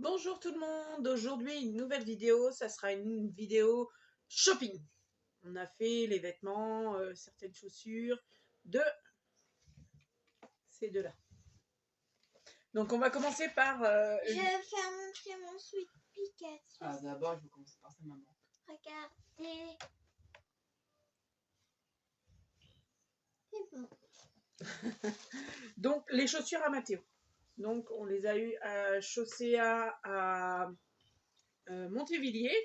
Bonjour tout le monde, aujourd'hui une nouvelle vidéo, ça sera une vidéo shopping. On a fait les vêtements, certaines chaussures de ces deux-là. Donc on va commencer par... Je vais faire montrer mon sweat Pikachu. Ah, d'abord, je vais commencer par sa maman. Regardez. C'est bon. Donc les chaussures à Mathéo. Donc on les a eues à Chaussea à Montévilliers.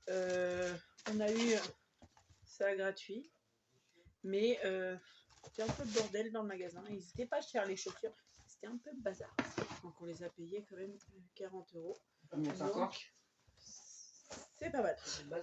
On a eu ça gratuit. Mais c'était un peu le bordel dans le magasin. Ils n'étaient pas chers les chaussures. C'était un peu le bazar. Donc on les a payés quand même 40 €. C'est pas mal.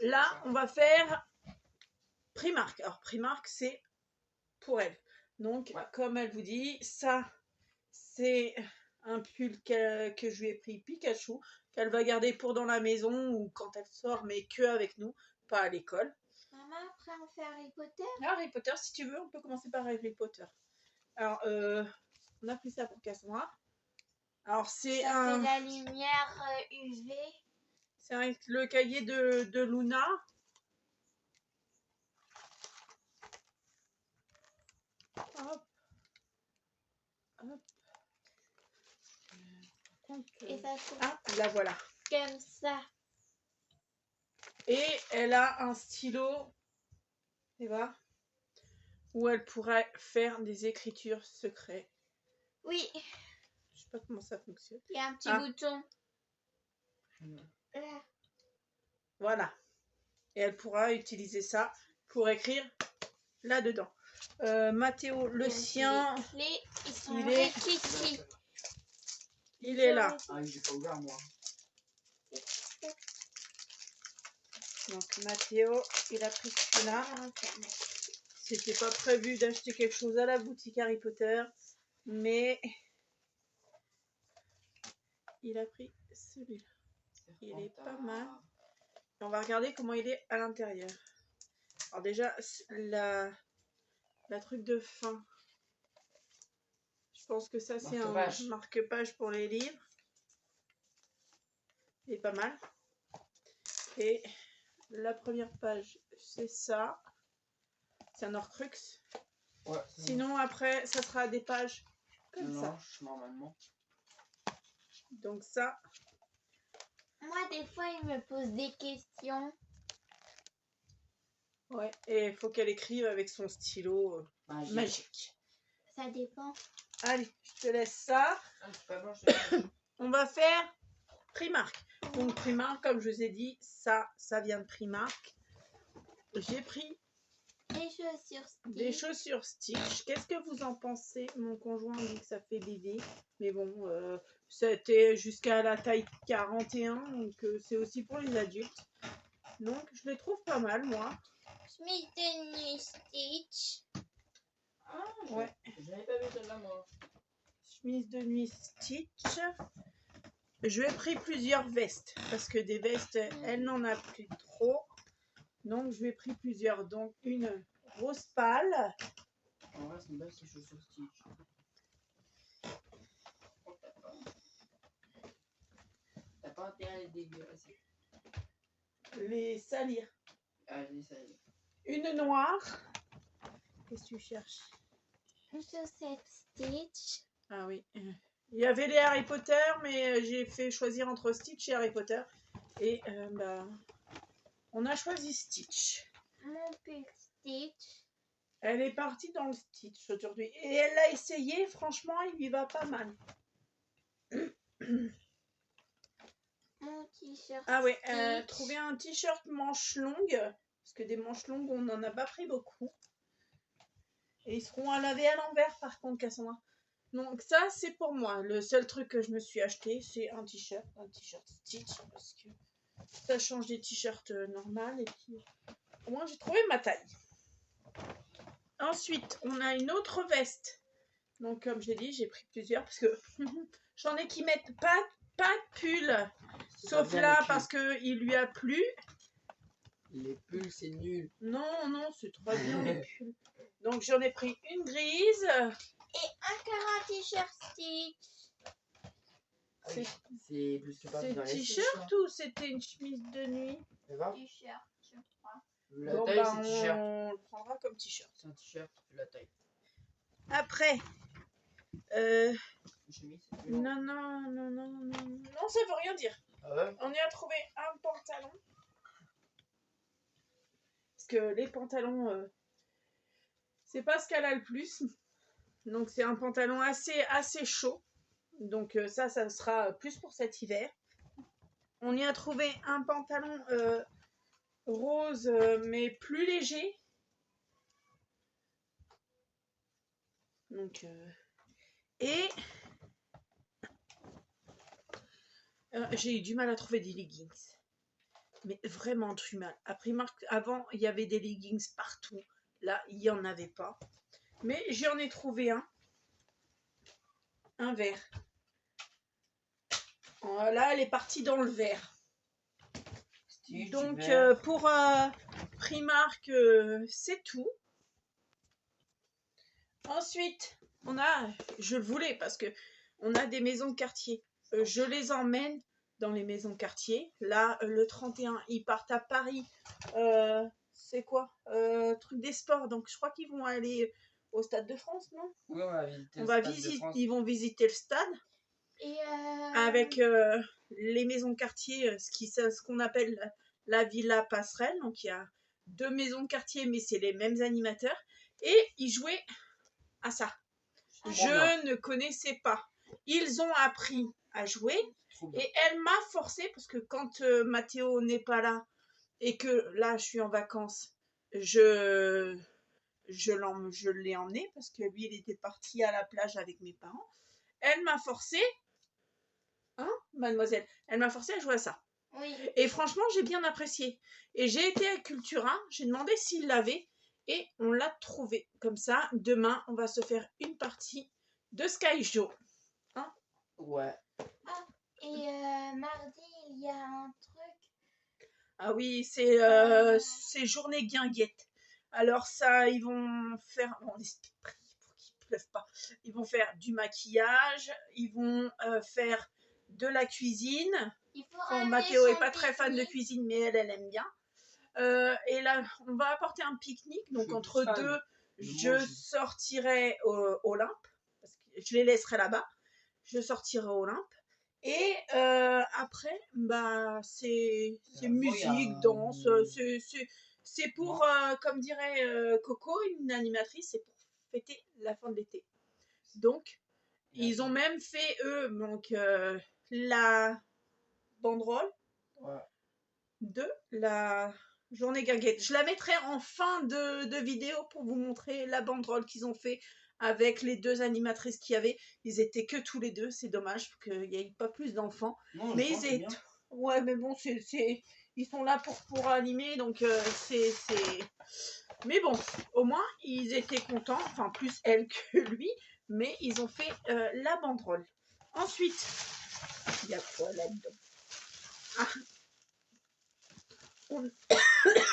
Là, on va faire Primark. Alors Primark, c'est pour elle. Donc, ouais, comme elle vous dit, ça, c'est un pull que je lui ai pris Pikachu, qu'elle va garder pour dans la maison ou quand elle sort, mais que avec nous, pas à l'école. Maman, après on fait Harry Potter. Harry Potter, si tu veux, on peut commencer par Harry Potter. Alors, on a pris ça pour Cassandra. Alors, c'est Ça fait la lumière UV. C'est le cahier de Luna. Hop. Hop. Et ça se Ah, la voilà. comme ça. Et elle a un stylo, tu vois, où elle pourrait faire des écritures secrètes. Oui. Je sais pas comment ça fonctionne. Il y a un petit bouton. Là. Voilà. Et elle pourra utiliser ça pour écrire là-dedans. Mathéo, le sien, Les clés, ils sont il est- réécrits. il est là. Ah, j'ai pas ouvert moi. Donc Mathéo, il a pris celui-là. C'était pas prévu d'acheter quelque chose à la boutique Harry Potter, mais il a pris celui-là. Il est pas mal. On va regarder comment il est à l'intérieur. Alors déjà, la truc de fin. Je pense que ça c'est un marque-page pour les livres. Il est pas mal. Et la première page, c'est ça. C'est un Horcrux. Ouais, sinon après, ça sera des pages comme ça. Normalement. Donc ça. Moi, des fois, il me pose des questions. Ouais, et il faut qu'elle écrive avec son stylo magique. Ça dépend. Allez, je te laisse ça. Ah, c'est pas bon, On va faire Primark. Donc Primark, comme je vous ai dit, ça vient de Primark. J'ai pris des chaussures Stitch. Qu'est-ce que vous en pensez? Mon conjoint dit que ça fait bébé. Mais bon, c'était jusqu'à la taille 41. Donc c'est aussi pour les adultes. Donc je les trouve pas mal, moi. Chemise de nuit Stitch. Ah, ouais. J'avais pas vu celle-là, moi. Chemise de nuit Stitch. Je lui ai pris plusieurs vestes. Parce que des vestes, elle n'en a plus trop. Donc je lui ai pris plusieurs. Donc une rose pâle. En vrai, c'est une belle chaussure Stitch. T'as pas intérêt à les dégueulasser. Les salir. Ah, je les salis. Une noire. Qu'est-ce que tu cherches? Une chaussette Stitch. Ah oui. Il y avait les Harry Potter, mais j'ai fait choisir entre Stitch et Harry Potter. Et on a choisi Stitch. Mon pull Stitch. Elle est partie dans le Stitch aujourd'hui. Et elle l'a essayé, franchement, il lui va pas mal. Mon t-shirt. Ah oui, trouver un t-shirt manche longue. Parce que des manches longues, on n'en a pas pris beaucoup. Et ils seront à laver à l'envers, par contre, Cassandra. Donc ça, c'est pour moi. Le seul truc que je me suis acheté, c'est un t-shirt Stitch. Parce que ça change des t-shirts normaux. Et puis, au moins, j'ai trouvé ma taille. Ensuite, on a une autre veste. Donc, comme j'ai dit, j'ai pris plusieurs. Parce que j'en ai qui mettent pas de pull. Sauf là, parce qu'il lui a plu. Les pulls, c'est nul. Non, c'est trop bien les pulls. Donc, j'en ai pris une grise. Et encore un t-shirt Stitch. Ah oui, c'est plus que pas C'est dans les t-shirt ou c'était une chemise de nuit? T-shirt, je crois. La Bon, taille, bah, c'est t-shirt. on le prendra comme t-shirt. C'est un t-shirt, la taille. Après, Une chemise, c'est plus long. non, ça veut rien dire. Ah ouais? On y a trouvé un pantalon. Parce que les pantalons, c'est pas ce qu'elle a le plus. Donc c'est un pantalon assez chaud. Donc ça sera plus pour cet hiver. On y a trouvé un pantalon rose, mais plus léger. Donc, et j'ai eu du mal à trouver des leggings. Mais vraiment du mal. À Primark, avant, il y avait des leggings partout. Là, il n'y en avait pas. Mais j'en ai trouvé un. Un vert. Là, elle est partie dans le vert. Style, Donc, vert. pour Primark, c'est tout. Ensuite, je le voulais parce que on a des maisons de quartier. Je les emmène dans les maisons de quartier. Là, le 31, ils partent à Paris. C'est quoi? Truc des sports. Donc, je crois qu'ils vont aller au Stade de France, non? Oui, on va visiter On le va Stade de visiter. France. Ils vont visiter le stade Et avec les maisons de quartier, ce qu'on appelle la villa passerelle. Donc, il y a 2 maisons de quartier, mais c'est les mêmes animateurs. Et ils jouaient à ça. Trop bien. Je ne connaissais pas. Ils ont appris à jouer Trop bien. et elle m'a forcé parce que quand Mathéo n'est pas là et que là je suis en vacances, je l'ai emmené parce que lui il était parti à la plage avec mes parents. Elle m'a forcé, hein, mademoiselle, elle m'a forcé à jouer à ça. oui. Et franchement, j'ai bien apprécié. Et j'ai été à Cultura, j'ai demandé s'il l'avait et on l'a trouvé. Comme ça, demain, on va se faire une partie de Sky Joe. Ouais. Et mardi, il y a un truc. Ah oui, c'est journée guinguette. Alors ça, ils vont faire... Bon, on espère pour qu'il ne pleuve pas. Ils vont faire du maquillage, ils vont faire de la cuisine. Il faut Bon, ramener Mathéo est son pas très fan de pique-nique. cuisine, mais elle aime bien. Et là, on va apporter un pique-nique. Donc, suis entre plus fan deux, de je manger. sortirai au Olympe. Parce que je les laisserai là-bas. Je sortirai au Olympe. Et après, bah, c'est musique, danse. C'est pour, comme dirait Coco, une animatrice, c'est pour fêter la fin de l'été. Donc, ils ont même fait, eux, donc, la banderole Ouais. de la journée guinguette. Je la mettrai en fin de vidéo pour vous montrer la banderole qu'ils ont fait avec les 2 animatrices qu'il y avait. Ils étaient que tous les 2, c'est dommage qu'il n'y ait pas plus d'enfants. Non, Mais je pense ils que c'est étaient... bien. Ouais, mais bon, ils sont là pour animer, donc Mais bon, au moins, ils étaient contents, enfin plus elle que lui, mais ils ont fait la banderole. Ensuite, il y a quoi là-dedans? Ah,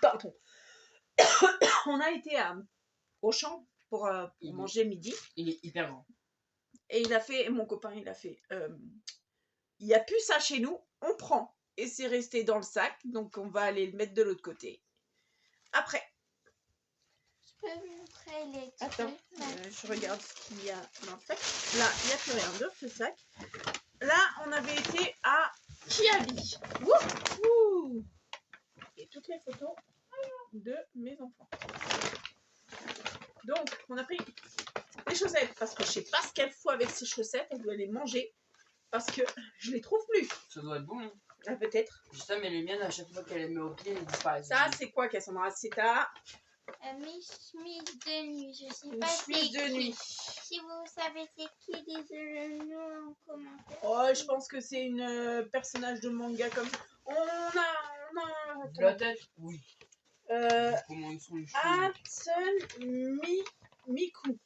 pardon. On a été à Auchan pour manger midi. Il est hyper grand. Et mon copain, il a fait, il n'y a plus ça chez nous, on prend. Et c'est resté dans le sac, donc on va aller le mettre de l'autre côté. Après. Je peux vous montrer les trucs. Attends, je regarde ce qu'il y a dans le sac. Là, il n'y a plus rien d'autre, ce sac. Là, on avait été à Kiabi. Wouhou! Et toutes les photos de mes enfants. Donc, on a pris des chaussettes parce que je sais pas ce qu'elle fout avec ces chaussettes. Elle doit les manger parce que je les trouve plus. Ça doit être bon. Hein. Ah, peut-être. Je sais, mais les miennes, à chaque fois qu'elle les met au pied, elles disparaissent. Ça, c'est quoi, Cassandra? C'est ta Chemise de nuit. Je sais une pas chemise c'est de qui. nuit. Si vous savez c'est qui, dites-le nous en commentaire. Oh, je pense que c'est une personnage de manga comme. On a. La tête? Oui. Comment ils sont les cheveux? Hatsune Miku.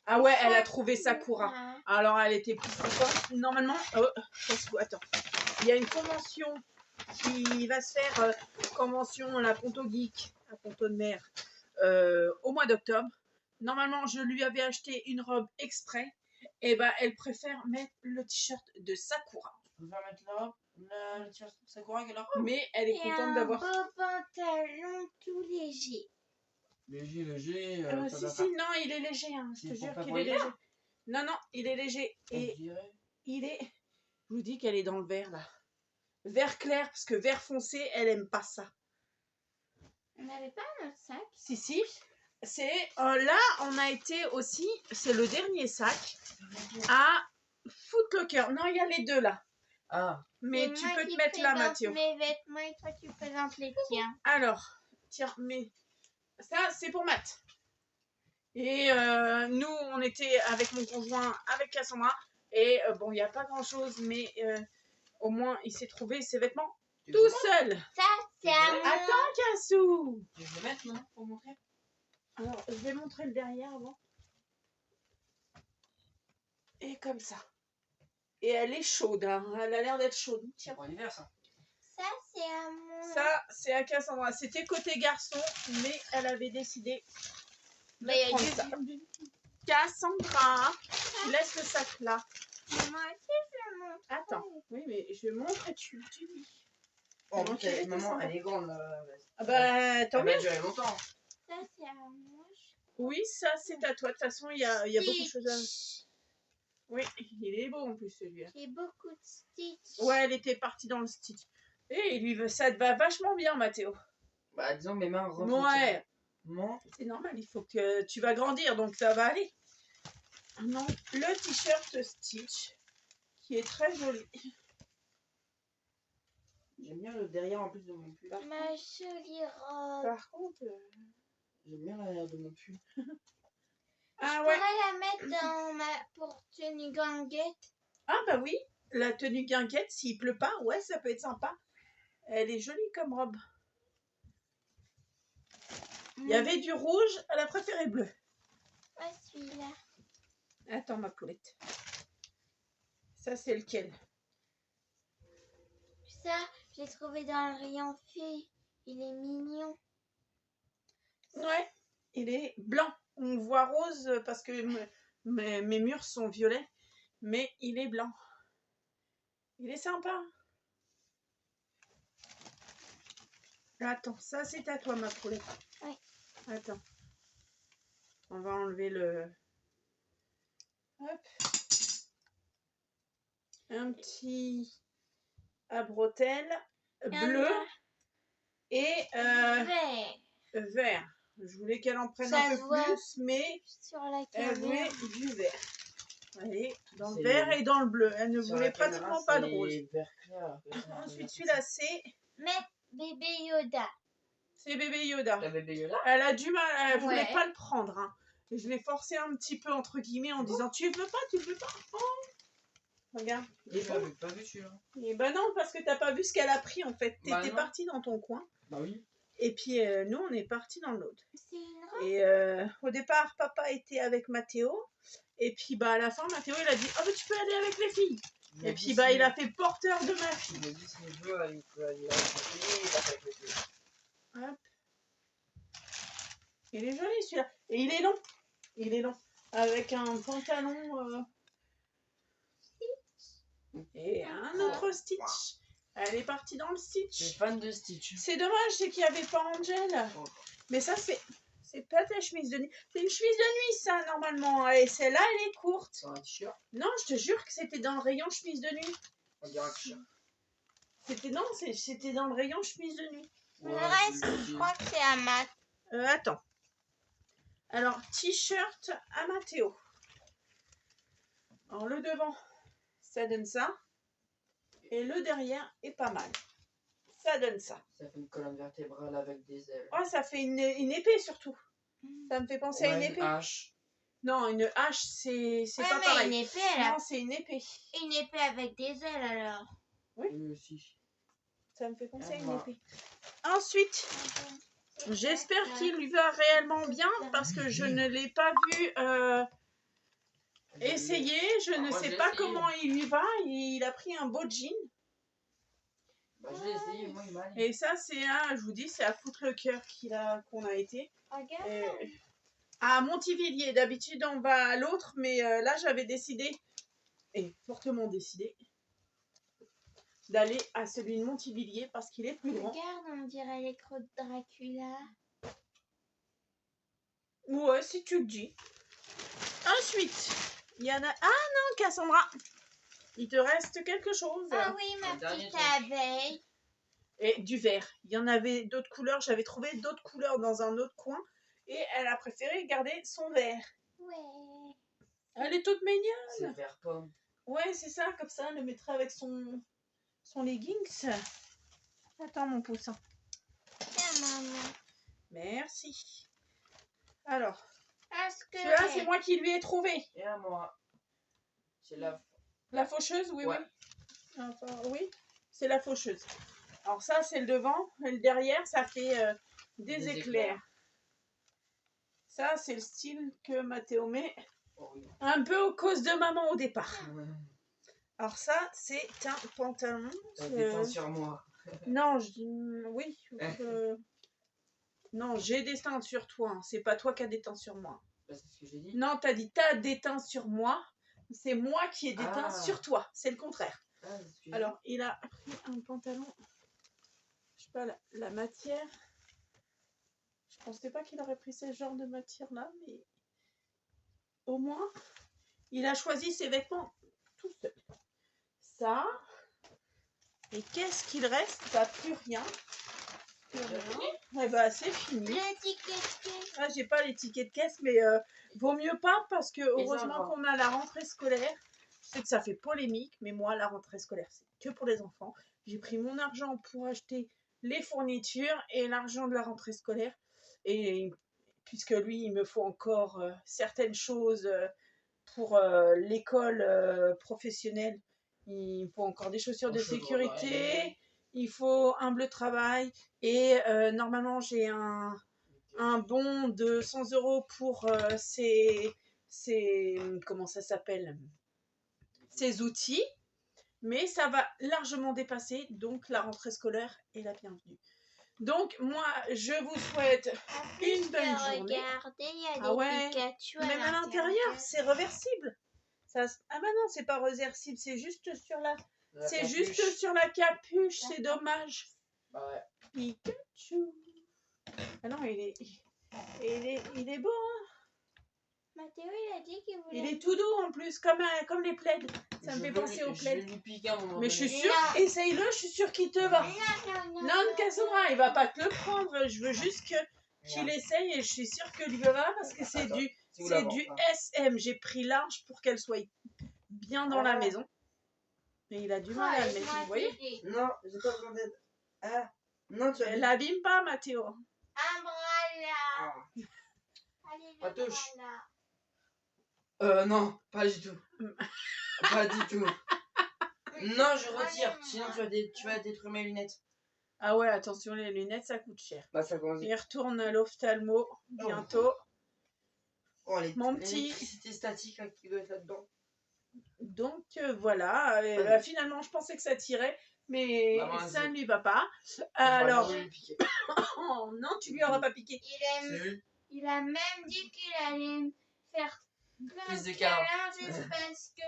Ah ouais, elle a trouvé Sakura. Alors elle était plus contente. Normalement, attends. Il y a une convention qui va se faire, convention à la Ponto Geek, à Ponto de Mer, au mois d'octobre. Normalement, je lui avais acheté une robe exprès. Et bah, elle préfère mettre le t-shirt de Sakura. Je préfère mettre le t-shirt Sakura que la robe. Mais elle est Et contente un d'avoir... beau pantalon tout léger. Léger. si, non, il est léger, hein. Je te jure qu'il est léger. Non, il est léger. Et il est... Je vous dis qu'elle est dans le vert, là. Vert clair, parce que vert foncé, elle aime pas ça. On n'avait pas notre sac? Si. C'est là, on a été aussi, c'est le dernier sac, à Foot Locker. Non, il y a les deux, là. Ah. Mais tu peux te mettre là, Mathéo. Mes vêtements et toi, tu présentes les tiens. Alors, tiens, mais... Ça, c'est pour Matt. Et nous, on était avec mon conjoint, avec Cassandra. Et bon, il n'y a pas grand-chose, mais au moins, il s'est trouvé ses vêtements tout seul. Ça, c'est à moi. Attends, Cassou. Tu veux le mettre, non? Pour montrer? Alors, je vais montrer le derrière avant. Et comme ça. Et elle est chaude, hein. Elle a l'air d'être chaude. C'est pour l'hiver, ça. Ça, c'est à moi. Ça, c'est à Cassandra. C'était côté garçon, mais elle avait décidé de Mais prendre ça. Cassandra, tu laisses le sac là. Moi aussi, je montre. Attends, oui, mais je montre et tu dis. Oh, Donc, maman, elle est grande. Ah bah, tant Elle mieux. va durer longtemps. Ça, c'est à moi. Oui, ça, c'est à toi. De toute façon, il y a beaucoup de choses à... Oui, il est beau en plus, celui-là. J'ai beaucoup de stitch. Ouais, elle était partie dans le stitch. Et lui, ça te va vachement bien, Mathéo. Bah, disons, mes mains rentrent. Ouais. Non. C'est normal, il faut que tu vas grandir, donc ça va aller. Non, le t-shirt Stitch, qui est très joli. J'aime bien le derrière en plus de mon pull. Ma jolie robe. Par contre... J'aime bien l'arrière de mon pull. Ah Je ouais. pourrais la mettre dans pour tenue guinguette. Ah bah oui, la tenue guinguette, s'il pleut pas, ouais, ça peut être sympa. Elle est jolie comme robe. Il y avait du rouge, elle a préféré bleu. Ouais, celui-là. Attends, ma poulette. Ça, c'est lequel? Ça, j'ai trouvé dans le rayon fille. Il est mignon. Ouais, il est blanc. On voit rose parce que mes murs sont violets, mais il est blanc. Il est sympa. Attends, ça c'est à toi, ma poulette. Oui. Attends. On va enlever le... Hop. Un petit à bretelles bleu et Vert. vert. Je voulais qu'elle en prenne Ça un se peu voit plus, mais sur la elle voulait caméra. du vert. Allez, dans le C'est- vert et dans le bleu. Elle ne Sur voulait la caméra, pratiquement pas de c'est rose. vert clair. Ensuite, celui-là, c'est Mais bébé Yoda. bébé Yoda. La bébé Yoda. Elle a du mal, elle voulait Ouais. pas le prendre. Hein. Et je l'ai forcé un petit peu, entre guillemets, en disant tu veux pas, tu veux pas. Oh. Regarde. Et j'avais pas vu celui-là. Et bah non, parce que t'as pas vu ce qu'elle a pris en fait. Bah T'étais non. parti dans ton coin. Bah oui. Et puis nous, on est parti dans l'autre. C'est une robe. Et au départ, papa était avec Mathéo. Et puis bah à la fin, Mathéo, il a dit ah bah tu peux aller avec les filles. Et puis bah il a fait porteur de ma fille. Il a dit s'il veut, il peut aller avec les filles. Hop. Il est joli celui-là. Et il est long. Il est long. Avec un pantalon. Et un autre Stitch. Elle est partie dans le Je suis Stitch. fan de Stitch. C'est dommage, c'est qu'il n'y avait pas Angel. Mais ça, c'est pas ta chemise de nuit. C'est une chemise de nuit, ça, normalement. Et celle-là, elle est courte. C'est un t-shirt. Non, je te jure que c'était dans le rayon chemise de nuit. On dirait un t-shirt. C'était dans le rayon chemise de nuit. Le reste, je crois que c'est à Matt. Attends. Alors, t-shirt à Mathéo. Alors, le devant, ça donne ça. Et le derrière est pas mal. Ça donne ça. Ça fait une colonne vertébrale avec des ailes. Oh, ça fait une épée surtout. Ça me fait penser à une épée. hache. Non, une hache, c'est Ouais, pas mais pareil. une épée, elle a Non, c'est une épée. une épée avec des ailes alors. Oui, aussi. Ça me fait penser à une Voilà. épée. Ensuite, j'espère qu'il lui va réellement bien parce que je ne l'ai pas vu essayer. Je ne Moi, sais j'ai pas essayé. comment il lui va. Il a pris un beau jean. Bah, je l'ai essayé, moi, il m'a Et ça, c'est je vous dis, c'est à Foot Locker qu'on a été. Regarde. Et à Montivilliers. D'habitude, on va à l'autre, mais là, j'avais décidé, et fortement décidé, d'aller à celui de Montivilliers parce qu'il est plus grand. Regarde, on dirait les crocs de Dracula. Ouais, si tu le dis. Ensuite, il y en a... Ah non, Cassandra, il te reste quelque chose. Ah oui, ma Un dernier petite truc. abeille. Et du vert. Il y en avait d'autres couleurs. J'avais trouvé d'autres couleurs dans un autre coin. Et elle a préféré garder son vert. Ouais. Elle est toute C'est mignonne. vert pomme. Ouais, c'est ça. Comme ça, elle le mettrait avec son leggings. Attends, mon poussin. Tiens, maman. Merci. Alors, Est-ce que... celui-là, c'est moi qui lui ai trouvé. Et à moi. C'est La faucheuse, oui, Ouais. oui. Enfin, oui, c'est la faucheuse. Alors ça, c'est le devant. Et le derrière, ça fait des éclairs. Ça, c'est le style que Mathéo met. Oh, oui. Un peu aux causes de maman au départ. Ouais. Alors ça, c'est un pantalon. T'as des seins sur moi. Non, je dis oui. Non, j'ai des teintes sur toi. Hein. C'est pas toi qui as des teintes sur moi. Bah, c'est ce que j'ai dit. Non, t'as dit t'as des teintes sur moi. C'est moi qui ai des teintes Ah. sur toi. C'est le contraire. Ah, c'est ce que j'ai dit. Alors, il a pris un pantalon. Je sais pas la matière. Je pensais pas qu'il aurait pris ce genre de matière-là, mais au moins, il a choisi ses vêtements tout seul. Ça. Et qu'est-ce qu'il reste? Bah, plus rien. Plus rien. Eh bah, c'est fini. L'étiquette. Ah, j'ai pas les tickets de caisse, mais vaut mieux pas parce que heureusement enfants. qu'on a la rentrée scolaire. Je sais que ça fait polémique, mais moi, la rentrée scolaire, c'est que pour les enfants. J'ai pris mon argent pour acheter les fournitures et l'argent de la rentrée scolaire. Et puisque lui, il me faut encore certaines choses pour l'école professionnelle. Il faut encore des chaussures de sécurité, il faut un bleu de travail et normalement j'ai un bon de 100 € pour comment ça s'appelle, ces outils, mais ça va largement dépasser, donc la rentrée scolaire est la bienvenue. Donc moi je vous souhaite une bonne journée. Regardez, il y a des Ah ouais, Pikachu même à l'intérieur, c'est reversible. Ça, ah bah non, c'est pas reversible, c'est juste sur la, c'est juste sur la capuche, c'est dommage. Bah ouais. Pikachu. Ah non, il est beau, hein. Mathéo, il a dit qu'il voulait... Il est tout doux en plus, comme les plaids. Ça me fait penser aux Je vais plaids. lui piquer à un moment Mais je suis donné. sûre, essaye-le, je suis sûre qu'il te va. Non, Cassandra, il va pas te le prendre. Je veux juste qu'il essaye et je suis sûre que lui va parce que c'est Attends, du c'est où la vente, hein SM. J'ai pris large pour qu'elle soit bien dans la maison. Mais il a du mal à le mettre, vous voyez. Non, j'ai pas besoin d'aide. Ah, non, tu as Elle l'abîme pas, Mathéo. Umbrella. Ah. Allez, Pas touche. l'umbrella. Non, pas du tout. Pas du tout. Non, je retire. Sinon, tu vas détruire mes lunettes. Ah ouais, attention, les lunettes, ça coûte cher. Bah, ça commence. Il retourne à l'ophtalmo bientôt. Oh, Mon petit. L'électricité statique là, qui doit être là-dedans. Donc voilà, bah, finalement je pensais que ça tirait, mais Maman, ça ne lui va pas. Alors, oh, non, tu lui auras pas piqué. Il a même dit qu'il allait me faire plein Plus de de câlins. câlins juste parce que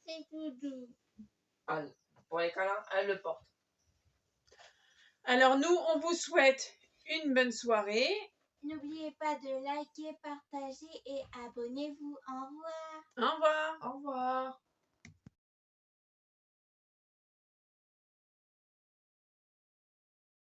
c'est tout doux. Pour les câlins, elle le porte. Alors nous, on vous souhaite une bonne soirée. N'oubliez pas de liker, partager et abonnez-vous.